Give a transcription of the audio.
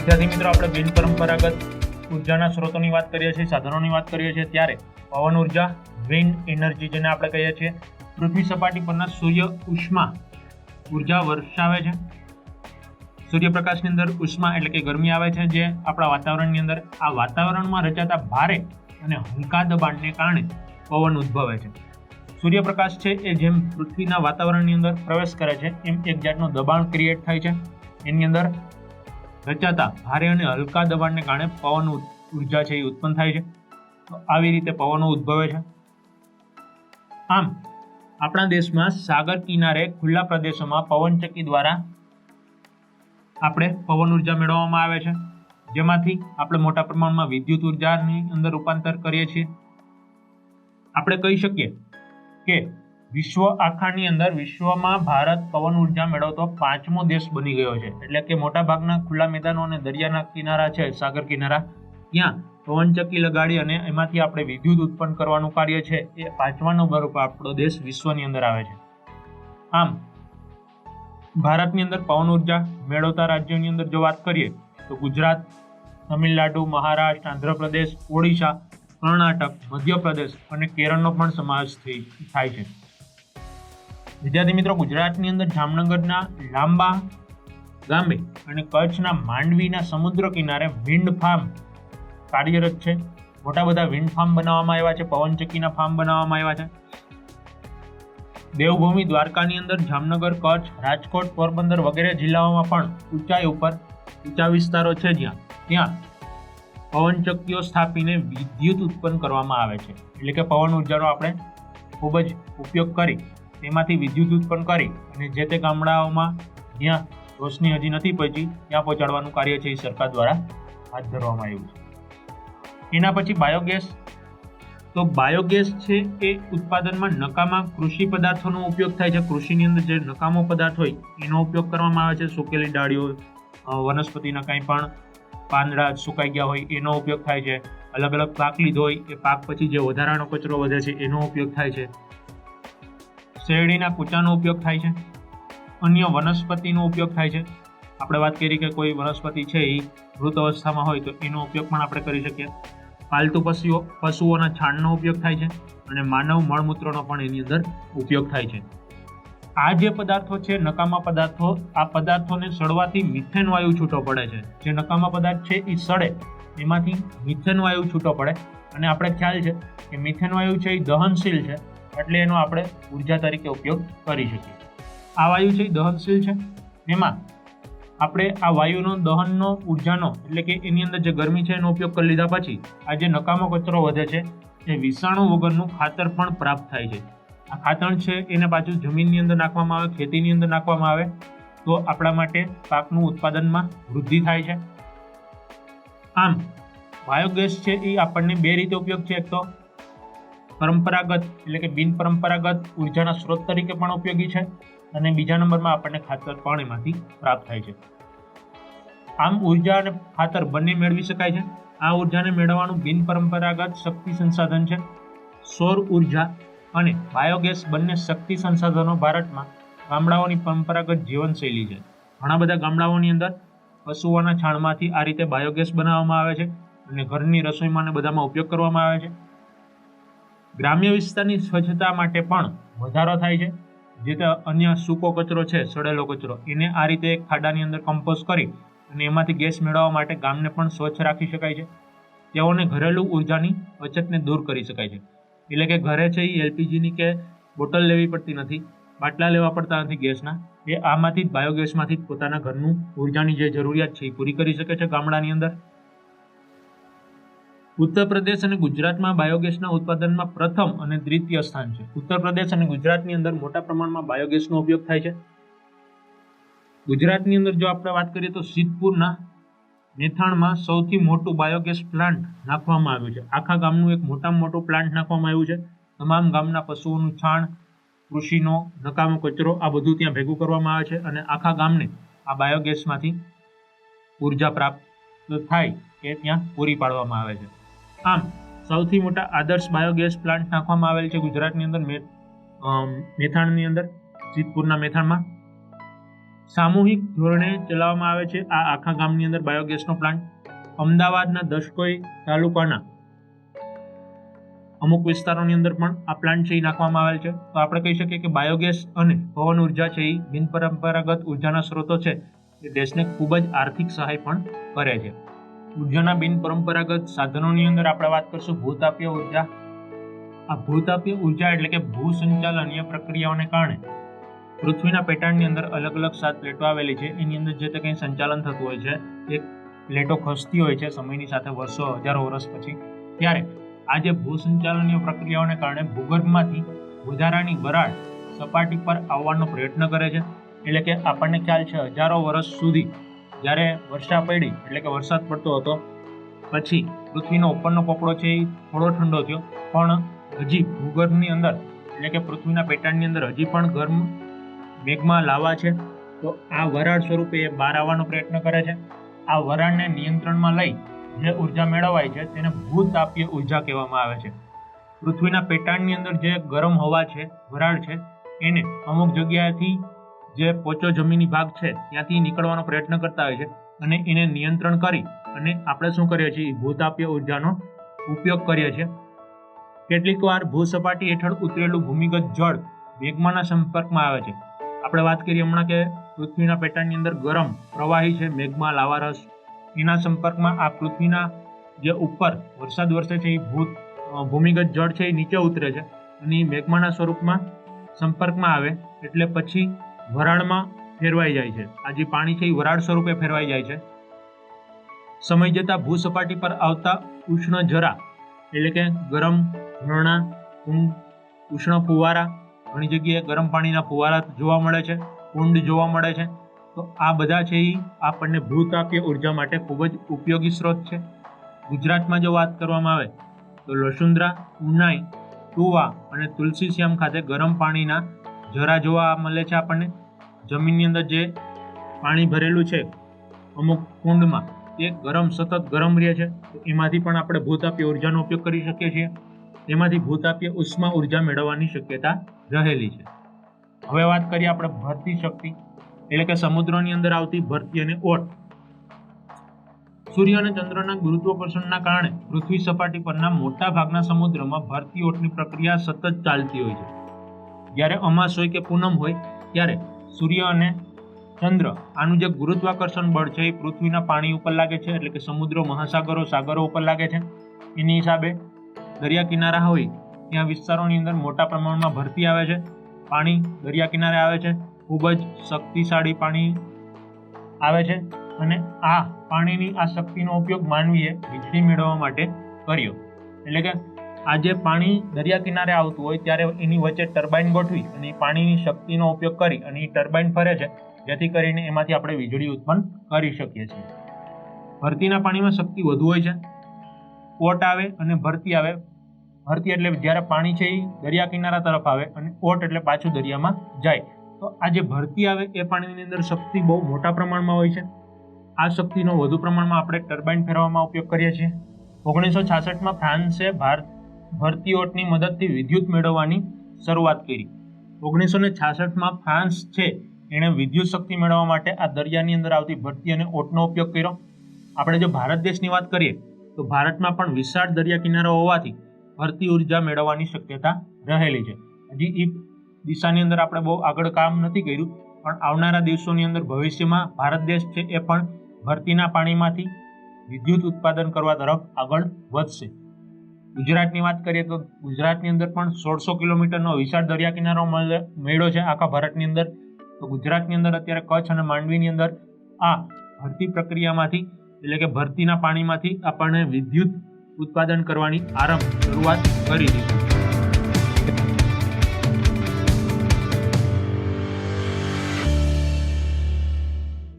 વિદ્યાર્થી મિત્રો, આપણે બિન પરંપરાગત ઉર્જાના સ્ત્રોતોની વાત કરીએ છીએ, સાધનોની વાત કરીએ છીએ, ત્યારે પવન ઉર્જા, વિન્ડ એનર્જી જેને આપણે કહીએ છીએ, પૃથ્વી સપાટી પરના સૂર્ય ઉષ્મા ઉર્જા વર્ષાવે છે. સૂર્યપ્રકાશની અંદર ઉષ્મા એટલે કે ગરમી આવે છે, જે આપણા વાતાવરણની અંદર આ વાતાવરણમાં રચાતા ભારે અને હલકા દબાણને કારણે પવન ઉદ્ભવે છે. સૂર્યપ્રકાશ છે એ જેમ પૃથ્વીના વાતાવરણની અંદર પ્રવેશ કરે છે એમ એક જાતનું દબાણ ક્રિએટ થાય છે. એની અંદર રચાતા ભારે અને હલકા દબાણને કારણે પવન ઉર્જા છે એ ઉત્પન્ન થાય છે. તો આવી રીતે પવનો ઉદ્ભવે છે. આમ આપણા દેશમાં સાગર કિનારે ખુલ્લા પ્રદેશોમાં પવનચક્કી દ્વારા આપણે પવન ઉર્જા મેળવવામાં આવે છે, જેમાંથી આપણે મોટા પ્રમાણમાં વિદ્યુત ઉર્જાની અંદર રૂપાંતર કરીએ છીએ. આપણે કહી શકીએ કે વિશ્વ આખાની અંદર વિશ્વમાં ભારત પવન ઉર્જા મેળવતો 5મો દેશ બની ગયો છે. એટલે કે મોટા ભાગના ખુલ્લા મેદાનો અને દરિયાના કિનારા છે, સાગર કિનારા, ત્યાં પવનચક્કી લગાડી અને એમાંથી આપણે વિદ્યુત ઉત્પન્ન કરવાનું કાર્ય છે એ 5મા નંબર ઉપર આપણો દેશ વિશ્વની અંદર આવે છે. આમ ભારતની અંદર પવન ઉર્જા મેળવતા રાજ્યોની અંદર જો વાત કરીએ તો ગુજરાત, તમિલનાડુ, મહારાષ્ટ્ર, આંધ્રપ્રદેશ, ઓડિશા, કર્ણાટક, મધ્યપ્રદેશ અને કેરળનો પણ સમાવેશ થાય છે. વિદ્યાર્થી મિત્રો, ગુજરાતની અંદર જામનગરના લાંબા ગામે અને કચ્છના માંડવીના સમુદ્ર કિનારે વિન્ડ ફાર્મ કાર્યરત છે. મોટા બધા વિન્ડ ફાર્મ બનાવવામાં આવ્યા છે, પવનચક્કીના ફાર્મ બનાવવામાં આવ્યા છે. દેવભૂમિ દ્વારકાની અંદર જામનગર, કચ્છ, રાજકોટ, પોરબંદર વગેરે જિલ્લાઓમાં પણ ઊંચા વિસ્તારો છે ત્યાં પવનચક્કીઓ સ્થાપીને વિદ્યુત ઉત્પન્ન કરવામાં આવે છે. એટલે કે પવન ઉર્જાનો આપણે ખૂબ જ ઉપયોગ કરી તેમાંથી વિદ્યુત ઉત્પન્ન કરી અને જે તે ગામડાઓમાં જ્યાં રોશની હજી નથી પહોંચી ત્યાં પહોંચાડવાનું કાર્ય છે એ સરકાર દ્વારા હાથ ધરવામાં આવ્યું છે. એના પછી બાયોગેસ. તો બાયોગેસ છે એ ઉત્પાદનમાં નકામા કૃષિ પદાર્થોનો ઉપયોગ થાય છે. કૃષિની અંદર જે નકામો પદાર્થ હોય એનો ઉપયોગ કરવામાં આવે છે. સુકેલી ડાળીઓ, વનસ્પતિના કંઈ પણ પાંદડા સુકાઈ ગયા હોય એનો ઉપયોગ થાય છે. અલગ અલગ પાક લીધો હોય એ પાક પછી જે વધારાનો કચરો વધે છે એનો ઉપયોગ થાય છે. શેરડીના કૂચાનો ઉપયોગ થાય છે. અન્ય વનસ્પતિનો ઉપયોગ થાય છે. આપણે વાત કરી કે કોઈ વનસ્પતિ છે એ મૃત અવસ્થામાં હોય તો એનો ઉપયોગ પણ આપણે કરી શકીએ. પાલતુ પશુઓના છાણનો ઉપયોગ થાય છે અને માનવ મળમૂત્રનો પણ એની અંદર ઉપયોગ થાય છે. આ જે પદાર્થો છે, નકામા પદાર્થો, આ પદાર્થોને સડવાથી મિથેન વાયુ છૂટો પડે છે. જે નકામા પદાર્થ છે એ સડે એમાંથી મિથેન વાયુ છૂટો પડે અને આપણે ખ્યાલ છે કે મિથેન વાયુ છે એ દહનશીલ છે, એટલે એનો આપણે ઉર્જા તરીકે ઉપયોગ કરી શકીએ. આ વાયુ છે એ દહનશીલ છે. એમાં આપણે આ વાયુનો દહનનો ઉર્જાનો એટલે કે એની અંદર જે ગરમી છે એનો ઉપયોગ કરી લીધા પછી આ જે નકામો કચરો વધે છે એ વિષાણુ વગરનું ખાતર પણ પ્રાપ્ત થાય છે. આ ખાતર છે એને પાછું જમીનની અંદર નાખવામાં આવે, ખેતીની અંદર નાખવામાં આવે તો આપણા માટે પાકનું ઉત્પાદનમાં વૃદ્ધિ થાય છે. આમ બાયોગેસ છે એ આપણને બે રીતે ઉપયોગ છે. એક તો પરંપરાગત એટલે કે બિન પરંપરાગત ઉર્જાના સ્ત્રોત તરીકે પણ ઉપયોગી છે અને બીજા નંબરમાં આપણને ખાતર પણ એમાંથી પ્રાપ્ત થાય છે. આમ ઉર્જા અને ખાતર બંને મેળવી શકાય છે. આ ઉર્જાને મેળવવાનું બિન પરંપરાગત શક્તિ સંસાધન છે. સૌર ઉર્જા અને બાયોગેસ બંને શક્તિ સંસાધનો ભારતમાં ગામડાઓની પરંપરાગત જીવનશૈલી છે. ઘણા બધા ગામડાઓની અંદર પશુઓના છાણમાંથી આ રીતે બાયોગેસ બનાવવામાં આવે છે અને ઘરની રસોઈમાં અને બધામાં ઉપયોગ કરવામાં આવે છે. ગ્રામ્ય વિસ્તારની સ્વચ્છતા માટે પણ વધારો થાય છે. જે તે અન્ય સૂકો કચરો છે, સડેલો કચરો, એને આ રીતે એક ખાડાની અંદર કમ્પોઝ કરી અને એમાંથી ગેસ મેળવવા માટે ગામને પણ સ્વચ્છ રાખી શકાય છે. તેઓને ઘરેલું ઉર્જાની અછતને દૂર કરી શકાય છે. એટલે કે ઘરે છે એ એલપીજીની કે બોટલ લેવી પડતી નથી, બાટલા લેવા પડતા નથી ગેસના. એ આમાંથી જ બાયોગેસમાંથી જ પોતાના ઘરનું ઉર્જાની જે જરૂરિયાત છે એ પૂરી કરી શકે છે ગામડાની અંદર. ઉત્તર પ્રદેશ અને ગુજરાતમાં બાયોગેસના ઉત્પાદનમાં પ્રથમ અને દ્વિતીય સ્થાન છે. ઉત્તર પ્રદેશ અને ગુજરાતની અંદર મોટા પ્રમાણમાં બાયોગેસનો ઉપયોગ થાય છે. ગુજરાતની અંદર જો આપણે વાત કરીએ તો સિદ્ધપુરના મેથાણમાં સૌથી મોટું બાયોગેસ પ્લાન્ટ નાખવામાં આવ્યું છે. આખા ગામનું એક મોટામાં મોટું પ્લાન્ટ નાખવામાં આવ્યું છે. તમામ ગામના પશુઓનું છાણ, કૃષિનો નકામો કચરો આ બધું ત્યાં ભેગું કરવામાં આવે છે અને આખા ગામને આ બાયોગેસમાંથી ઉર્જા પ્રાપ્ત થાય એ ત્યાં પૂરી પાડવામાં આવે છે. આમ સૌથી મોટા આદર્શ બાયોગેસ પ્લાન્ટ નાખવામાં આવેલ છે ગુજરાતની અંદર મેથાણની અંદર, સિદ્ધપુરના મેથાણમાં. સામૂહિક ધોરણે ચલાવવામાં આવે છે આ આખા ગામની અંદર બાયોગેસનો પ્લાન્ટ. અમદાવાદના દસકોઈ તાલુકાના અમુક વિસ્તારોની અંદર પણ આ પ્લાન્ટ છે એ નાખવામાં આવેલ છે. તો આપણે કહી શકીએ કે બાયોગેસ અને પવન ઉર્જા છે એ બિનપરંપરાગત ઉર્જાના સ્ત્રોતો છે એ દેશને ખૂબ જ આર્થિક સહાય પણ કરે છે. ઉર્જાના બિનપરંપરાગત સાધનોની અંદર આપણે વાત કરીશું ભૂતાપીય ઉર્જા. આ ભૂતાપીય ઉર્જા એટલે કે ભૂસંચાલનીય પ્રક્રિયાઓને કારણે પૃથ્વીના પેટાળની અંદર અલગ અલગ 7 પ્લેટો આવેલી છે. એની અંદર જે તે કંઈ સંચાલન થતું હોય છે, એક પ્લેટો ખસતી હોય છે સમયની સાથે, વર્ષો હજારો વર્ષ પછી. ત્યારે આ જે ભૂસંચાલનીય પ્રક્રિયાઓને કારણે ભૂગર્ભમાંથી વધારાની વરાળ સપાટી પર આવવાનો પ્રયત્ન કરે છે. એટલે કે આપણને ખ્યાલ છે હજારો વર્ષ સુધી જ્યારે વર્ષા પડી એટલે કે વરસાદ પડતો હતો, પછી પૃથ્વીનો ઉપરનો પોપડો છે એ થોડો ઠંડો થયો, પણ હજી ભૂગર્ભની અંદર એટલે કે પૃથ્વીના પેટાળની અંદર હજી પણ ગરમ મેઘમાં લાવા છે. તો આ વરાળ સ્વરૂપે એ બહાર આવવાનો પ્રયત્ન કરે છે. આ વરાળને નિયંત્રણમાં લઈ જે ઉર્જા મેળવાય છે તેને ભૂતાપીય ઉર્જા કહેવામાં આવે છે. પૃથ્વીના પેટાળની અંદર જે ગરમ હવા છે, વરાળ છે, એને અમુક જગ્યાએથી જે પોચો જમીની ભાગ છે ત્યાંથી નીકળવાનો પ્રયત્ન કરતા હોય છે અને એને નિયંત્રણ કરી અને આપણે શું કરીએ છીએ, ભૂતાપીય ઉર્જાનો ઉપયોગ કરીએ છીએ. કેટલીક વાર ભૂસપાટી હેઠળ ઉતરેલું ભૂમિગત જળ મેગ્માના સંપર્કમાં આવે છે. આપણે વાત કરીએ હમણાં કે પૃથ્વીના પેટાળની અંદર ગરમ પ્રવાહી છે મેગ્મા, લાવારસ, એના સંપર્કમાં આ પૃથ્વીના જે ઉપર વરસાદ વરસે છે એ ભૂમિગત જળ છે એ નીચે ઉતરે છે અને મેગ્માના સ્વરૂપમાં સંપર્કમાં આવે એટલે પછી વરાળમાં ફેરવાઈ જાય છે. આ જે પાણી છે એ વરાળ સ્વરૂપે ફેરવાઈ જાય છે. સમય જતાં ભૂસપાટી પર આવતા ઉષ્ણ જરા એટલે કે ગરમ ઝરણા, કુંડ, ઉષ્ણ ફુવારા, ઘણી જગ્યાએ ગરમ પાણીના ફુવારા જોવા મળે છે, કુંડ જોવા મળે છે. તો આ બધા છે એ આપણને ભૂતાપીય ઉર્જા માટે ખૂબ જ ઉપયોગી સ્ત્રોત છે. ગુજરાતમાં જો વાત કરવામાં આવે તો લસુંદરા, ઉનાઈ, તુવા અને તુલસીશ્યામ ખાતે ગરમ પાણીના જરા જોવા મળે છે. આપણને જમીનની અંદર જે પાણી ભરેલું છે અમુક કુંડમાં તે સતત ગરમ રહે છે. તો એમાંથી પણ આપણે ભૂતાપીય ઉર્જાનો ઉપયોગ કરી શકીએ છીએ. તેમાંથી ભૂતાપીય ઉષ્મા ઉર્જા મેળવવાની શક્યતા રહેલી છે. હવે વાત કરીએ આપણે ભરતી શક્તિ એટલે કે સમુદ્રની અંદર આવતી ભરતી અને ઓટ. સૂર્ય અને ચંદ્રના ગુરુત્વાકર્ષણના કારણે પૃથ્વી સપાટી પરના મોટા ભાગના સમુદ્રમાં ભરતી ઓટની પ્રક્રિયા સતત ચાલતી હોય છે. જ્યારે અમાસ હોય કે પૂનમ હોય ત્યારે સૂર્ય અને ચંદ્ર આનું જે ગુરુત્વાકર્ષણ બળ છે એ પૃથ્વીના પાણી ઉપર લાગે છે, એટલે કે સમુદ્રો, મહાસાગરો, સાગરો ઉપર લાગે છે. એની હિસાબે દરિયા કિનારા હોય ત્યાં વિસ્તારોની અંદર મોટા પ્રમાણમાં ભરતી આવે છે. પાણી દરિયા કિનારે આવે છે, ખૂબ જ શક્તિશાળી પાણી આવે છે અને આ પાણીની આ શક્તિનો ઉપયોગ માનવીએ વીજળી મેળવવા માટે કર્યો. એટલે કે આ જે પાણી દરિયા કિનારે આવતું હોય ત્યારે એની વચ્ચે ટર્બાઇન ગોઠવી અને પાણીની શક્તિનો ઉપયોગ કરી અને એ ટર્બાઇન ફરે છે, જેથી કરીને એમાંથી આપણે વીજળી ઉત્પન્ન કરી શકીએ છીએ. ભરતીના પાણીમાં શક્તિ વધુ હોય છે. ઓટ આવે અને ભરતી આવે. ભરતી એટલે જ્યારે પાણી છે એ દરિયા કિનારા તરફ આવે અને ઓટ એટલે પાછું દરિયામાં જાય. તો આ જે ભરતી આવે એ પાણીની અંદર શક્તિ બહુ મોટા પ્રમાણમાં હોય છે. આ શક્તિનો વધુ પ્રમાણમાં આપણે ટર્બાઇન ફેરવવામાં ઉપયોગ કરીએ છીએ. 1966માં ફ્રાન્સે ભરતી ઓટની મદદથી વિદ્યુત મેળવવાની શરૂઆત કરી. 1966માં ફ્રાન્સ છે એણે વિદ્યુત શક્તિ મેળવવા માટે આ દરિયાની અંદર આવતી ભરતી અને ઓટનો ઉપયોગ કર્યો. આપણે જો ભારત દેશની વાત કરીએ તો ભારતમાં પણ વિશાળ દરિયા કિનારો હોવાથી ભરતી ઉર્જા મેળવવાની શક્યતા રહેલી છે. હજી એ દિશાની અંદર આપણે બહુ આગળ કામ નથી કર્યું, પણ આવનારા દિવસોની અંદર ભવિષ્યમાં ભારત દેશ છે એ પણ ભરતીના પાણીમાંથી વિદ્યુત ઉત્પાદન કરવા તરફ આગળ વધશે. ગુજરાતની વાત કરીએ તો ગુજરાતની અંદર પણ 1600 કિલોમીટરનો વિશાળ દરિયા કિનારો મળ્યો છે આખા ભારતની અંદર. તો ગુજરાતની અંદર અત્યારે કચ્છ અને માંડવીની અંદર આ ભરતી પ્રક્રિયામાંથી એટલે કે ભરતીના પાણીમાંથી આપણને વિદ્યુત ઉત્પાદન કરવાની શરૂઆત કરી દીધી.